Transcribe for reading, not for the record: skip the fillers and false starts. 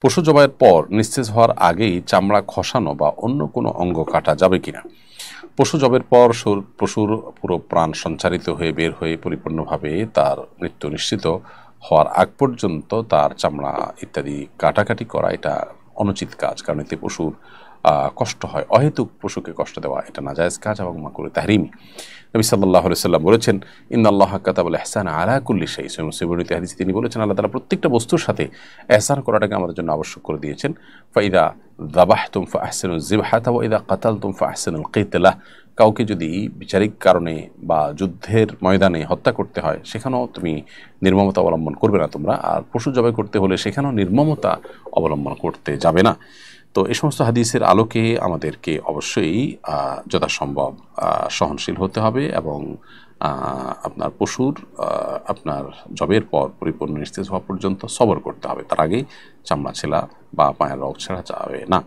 পশু জবাইয়ের পর নিস্তেজ হওয়ার আগেই চামড়া খসানো বা অন্য কোনো অঙ্গ কাটা যাবে কিনা? পশু জবের পর পশুর পুরো প্রাণ সঞ্চারিত হয়ে বের হয়ে পরিপূর্ণভাবে তার মৃত্যু নিশ্চিত হওয়ার আগ পর্যন্ত তার চামড়া ইত্যাদি কাটাকাটি করা এটা অনুচিত কাজ, কারণ এতে পশুর কষ্ট হয়। অহেতুক পশুকে কষ্ট দেওয়া এটা নাজায়েজ কাজ এবং মাকরুহ তাহরিমি। নবী সাল্লাল্লাহু আলাইহি সাল্লাম বলেছেন, ইন্নাল্লাহা কাতাবাল ইহসানা আলা কুল্লি শাই। সহিহ মুসলিমের হাদিসে তিনি বলেছেন, আল্লাহ তাআলা প্রত্যেকটা বস্তুর সাথে ইহসান করাটাকে আমাদের জন্য আবশ্যক করে দিয়েছেন। ফাইদা যাবাহতুম ফাহসিনুজ যিবহাতা ওয়া ইযা কাতালতুম ফাহসিনুল কিতলা। কাউকে যদি বিচারিক কারণে বা যুদ্ধের ময়দানে হত্যা করতে হয়, সেখানেও তুমি নির্মমতা অবলম্বন করবে না তোমরা। আর পশু জবাই করতে হলে সেখানেও নির্মমতা অবলম্বন করতে যাবে না। তো এই সমস্ত হাদিসের আলোকে আমাদেরকে অবশ্যই যথাসম্ভব সহনশীল হতে হবে এবং আপনার পশুর আপনার জবের পর পরিপূর্ণ নিস্তেজ হওয়া পর্যন্ত সবর করতে হবে। তার আগেই চামড়া ছেঁড়া বা পায়ের রগ ছেঁড়া যাবে না।